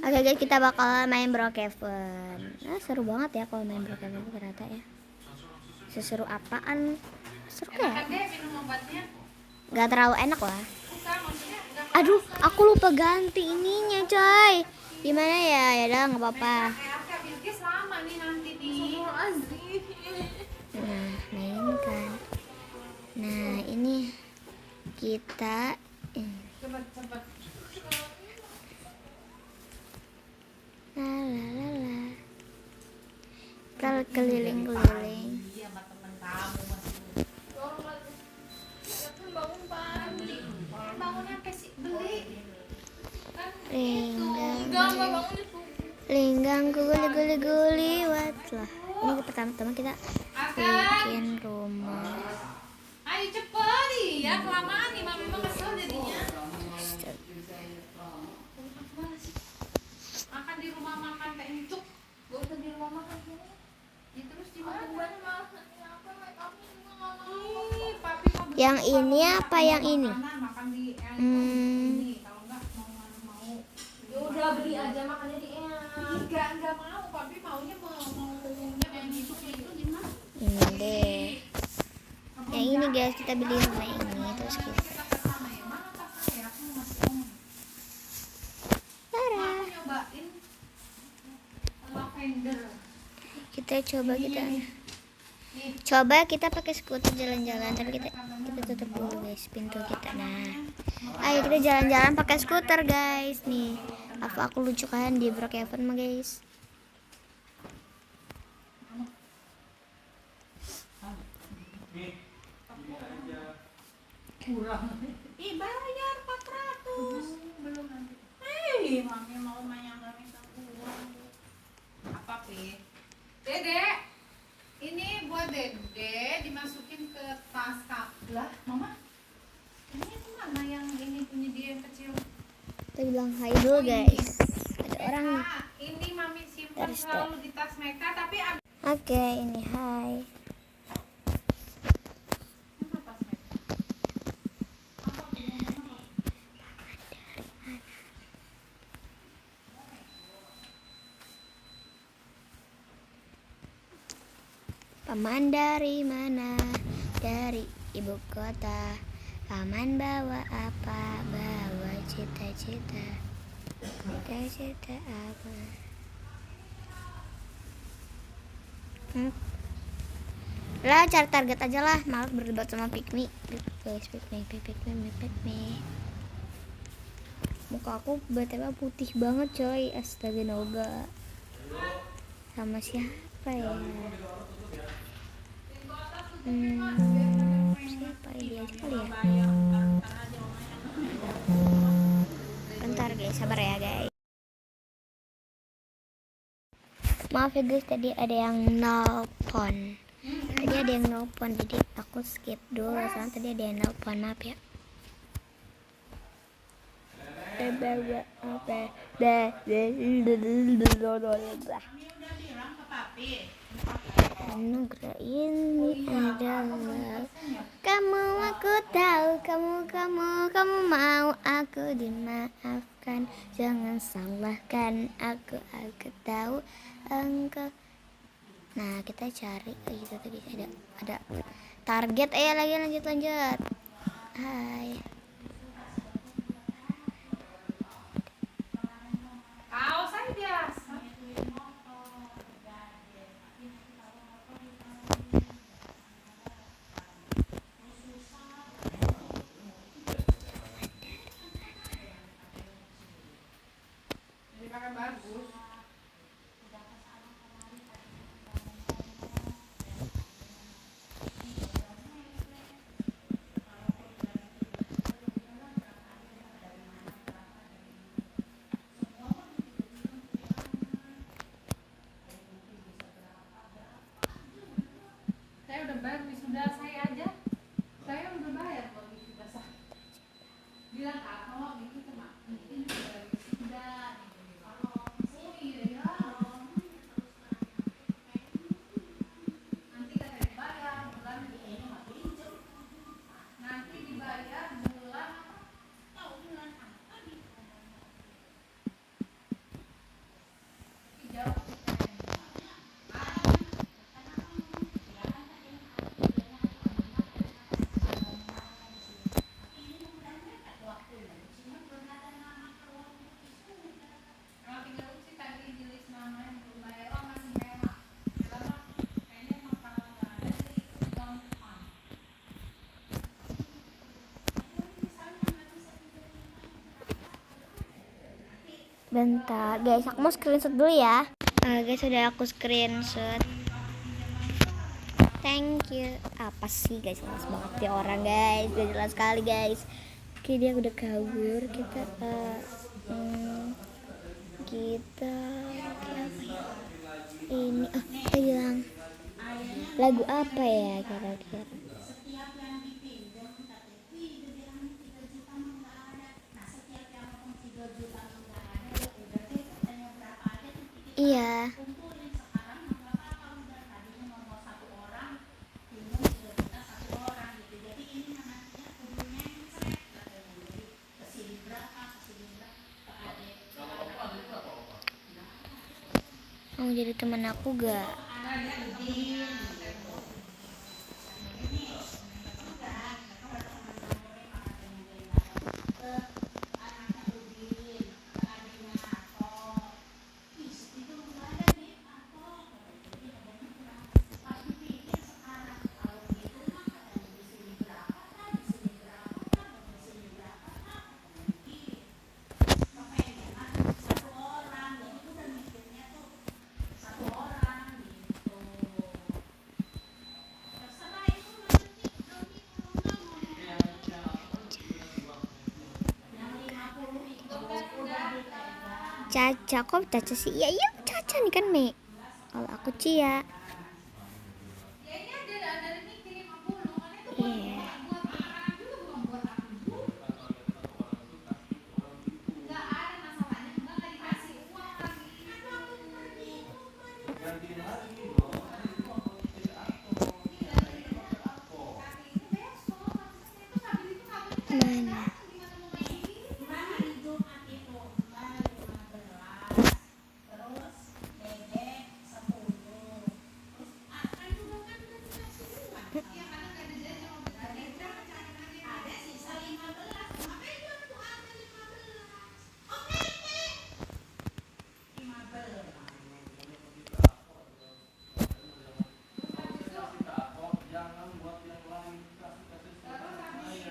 Oke guys, kita bakal main Brookhaven. Nah, seru banget ya kalau main Brookhaven ternyata ya. Seseru apaan? Seru kayak gak terlalu enak lah. Aduh, aku lupa ganti ininya coy. Gimana ya? Ya udah nggak apa-apa. Nah, mainkan. Nah, ini kita kita keliling-keliling. Linggang guli watlah. Ini pertama-tama kita bikin rumah. Ayo cepet ya, kelamaan nih mami mah kesel jadinya. Makan di rumah makan teh encuk. Gak usah di rumah makan sini. Ya terus di mana malah yang ini apa yang ini? Makan di ini kalau enggak mau. Ya udah beli aja makannya di enggak mau, papi maunya yang encuk itu gimana? Ini deh. Yang ini guys, kita beli sama ini terus kita kita pakai skuter jalan-jalan, tapi kita tutup dulu guys pintu kita. Nah, ayo kita jalan-jalan pakai skuter guys. Nih, apa aku lucu kan di Brookhaven mah guys. Bayar 400 belum nanti. Hei, mami mau main minta uang. Apa pi? Dede, ini buat Dede dimasukin ke tas lah, mama. Ini mana yang ini punya dia yang kecil? Kita bilang hai dulu guys. Ada orang nih. Ini mami simpan selalu di tas Meka, tapi Oke, ini hai. Paman dari mana? Dari ibu kota. Paman bawa apa? Bawa cita-cita. Cita-cita apa? Lah cari target aja lah, malas berdebat sama Pikmi. Guys, Pikmi. Muka aku btw putih banget coy, astaga noga. Sama siapa ya? Siapa dia aja kali ya? Bentar guys, sabar ya guys. Maaf ya guys, tadi ada yang nelpon. Jadi aku skip dulu soalnya tadi ada yang nelpon, maaf ya. Anugerah ini adalah kamu, aku tahu kamu mau aku dimaafkan, jangan salahkan aku tahu engkau. Nah, kita cari gitu tadi ada target. Lagi lanjut. Hai. kaos aja biasa. Jadi pakai bagus. Saya udah bayar wisuda saya aja. Saya udah bayar kalau wisuda saya. Bilang kak, kalau gitu cuma ini juga dari wisuda. Oh iya ya. Nanti kata dibayar bulan ini nggak pinjam. Nanti dibayar bulan tahu bulan apa? Bentar guys, aku mau screenshot dulu ya. Guys, udah aku screenshot. Thank you. Apa sih guys, jelas banget dia orang guys, gak jelas sekali guys. Oke, dia udah kabur. Kita kita apa ya? Ini kita bilang lagu apa ya kira-kira? Iya. Mau jadi teman aku gak? Caca, kok Caca sih? Iya Caca nih kan Mei. Kalau aku Cia. Iya. Mana?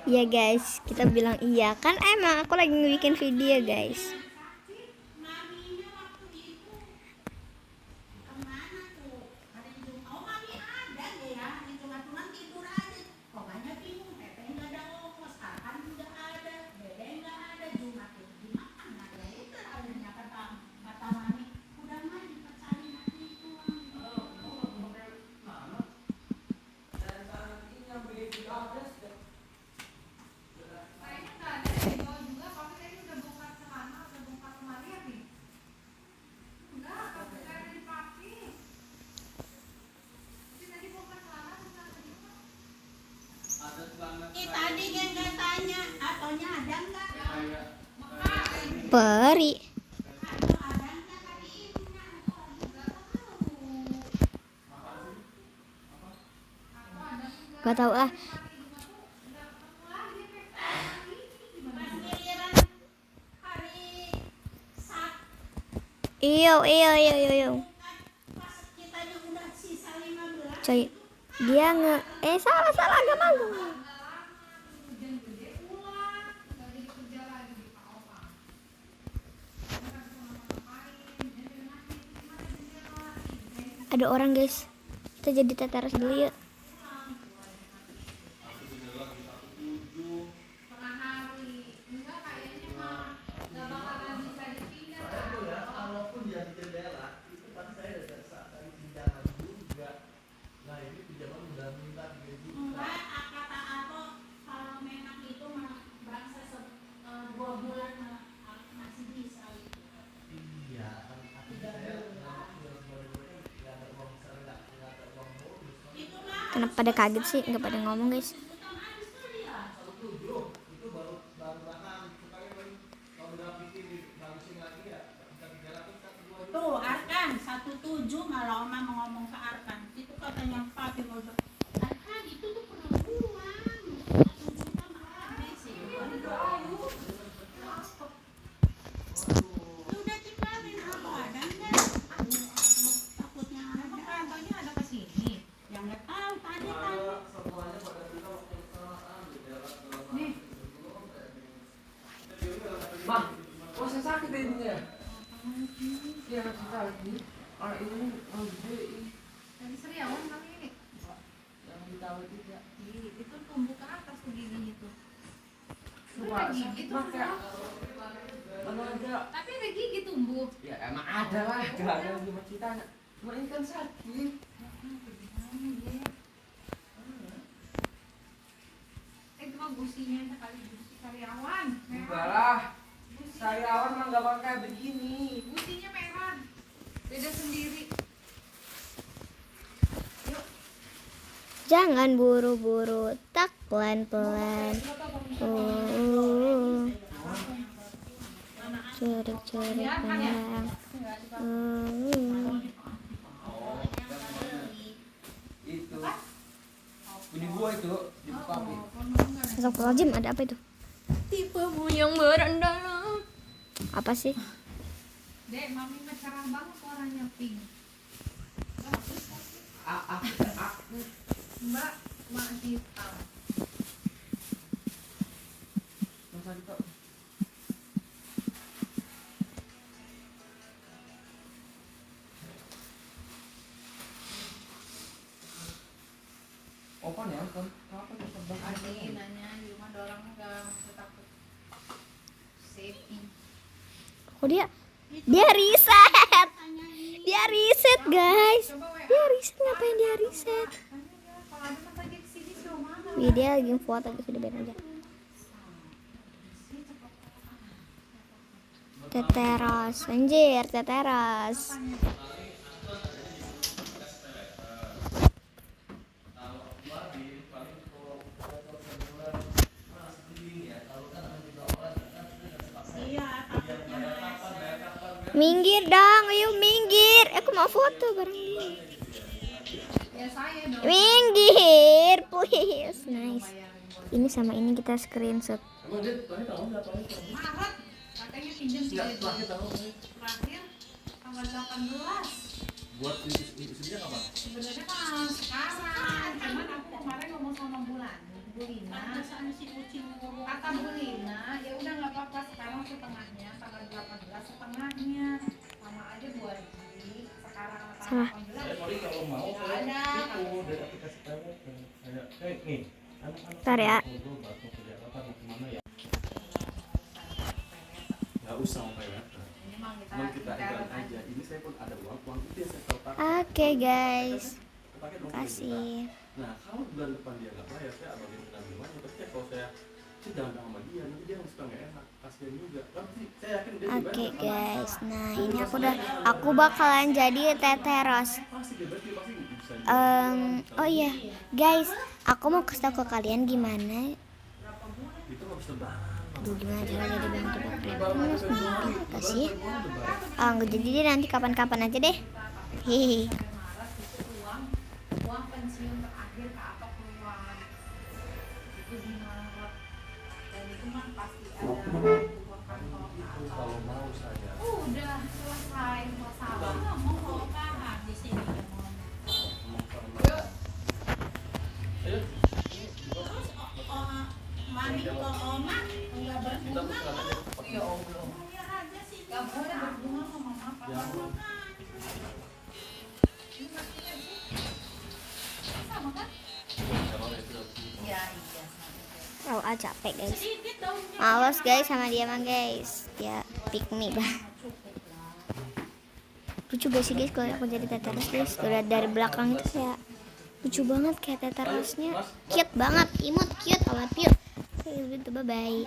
Iya guys, kita bilang iya kan, emang aku lagi bikin video guys. Tadi yang nggak tanya, atonya ada nggak? Peri. Gak tau ah. Iyo. Coy, dia salah agak manggung. Ada orang guys, kita jadi teteros dulu yuk. Kenapa pada kaget sih? Nggak pada ngomong guys. Tuh Arkan 17 malah Oma mau ngomong ke Arkan. Itu katanya Fatin udah. Arkan itu tuh perempuan. 17 malah Messi. Udah tinggalin apa dan takutnya ada. Kantornya ada ke sini. Yang nggak tahu tadi. Nih. Bang, kok saya sakit ya ininya? Iya, kita lagi. Ah, ini gede. Dari Seriawan kali. Yang ditawar juga. Itu tumbuh ke atas tuh giginya tuh. Coba Ada gigi sakit tuh. mah kayak mana ada. Tapi ada gigi tumbuh. Ya emang ada lah, gak ada yang gimana ceritanya. Cuma ini kan sakit. Itu mah gusinya sekali gusi karyawan. Enggak lah. Sariawan mah gak pakai begini. Gusinya merah. Beda sendiri. Yuk. Jangan buru-buru, tak pelan-pelan. Cerik-cerik pandang. Itu. Bunyi gua itu dibuka nih. Astagfirullahaladzim, ada apa itu? Tipemu yang berandalan. Apa sih? Dek, mami mah cerah banget warnanya pink. Mbak, mak hitam. Masa kita Opan ya, kan? Kapan ya terbang? Adi nanya di rumah ada orang enggak takut safety. Oh dia riset. Dia riset guys. Coba WA. Dia riset, ngapain dia riset? Tanya dia, kalau ada kan tadi kesini suruh mana? Wih, dia lagi foto gitu, sudah biarin aja. Teteros, anjir, teteros. Minggir dong, ayo minggir. Aku mau foto bareng dia. Ya saya dong. Minggir, please. Nice. Ini sama ini kita screenshot. Emang dia tadi tahun berapa ini? Maret katanya pinjam Enggak, sekali. terakhir tahun ini. Terakhir tanggal 18. Buat istrinya kapan? Sebenarnya kan sekarang, cuman aku kemarin ngomong sama Bu Lina, kata Bu Lina, ya udah nggak apa-apa sekarang setengahnya, tanggal 18 setengahnya, sama aja 2 Haji, sekarang Sama. tanggal 18. Sorry kalau mau Nggak saya ada. itu dari aplikasi tahu kayak nih. Bentar ya. Nggak usah sampai letter. Ini mah kita Mau kita bicara iklan aja. Ini saya pun ada uang itu yang saya tahu. Oke guys. Pakai dong. Kasih. Nah kalau bulan depan dia nggak bayar, saya abarin dengan gimana? Tapi ya kalau saya jangan sama dia, nanti dia suka nggak enak, kasihan juga. Tapi saya yakin dia Oke guys. Nah, ini aku bakalan jadi teteros. pasti dia pasti bisa. Oh iya, guys, aku mau kasih tau ke kalian gimana. Itu nggak bisa terbang. Duh, gimana cara jadi bantu kasih. Nggak jadi deh, nanti kapan-kapan aja deh. Hehehe. uang pensiun terakhir ke apa keluar itu di Maret dan itu mah pasti ada uang kantor ke apa. Kalau mau saya. Udah selesai masalah. Ngomong kalau paham di sini ya ngomong. Yuk. Ayo. Terus mami ke oma enggak berbunga. Iya om belum. Gak boleh berbunga sama mama papa. Ini maksudnya sih sama kan? Iya iya. Oh, capek guys. Sedikit daunnya. Males guys sama dia mah guys. Dia pick me bah. Lucu gak sih guys kalau aku jadi teteros guys? Udah dari belakang itu kayak lucu banget kayak teterosnya. Cute banget, imut, cute, I love you. Oke, udah tuh, bye bye.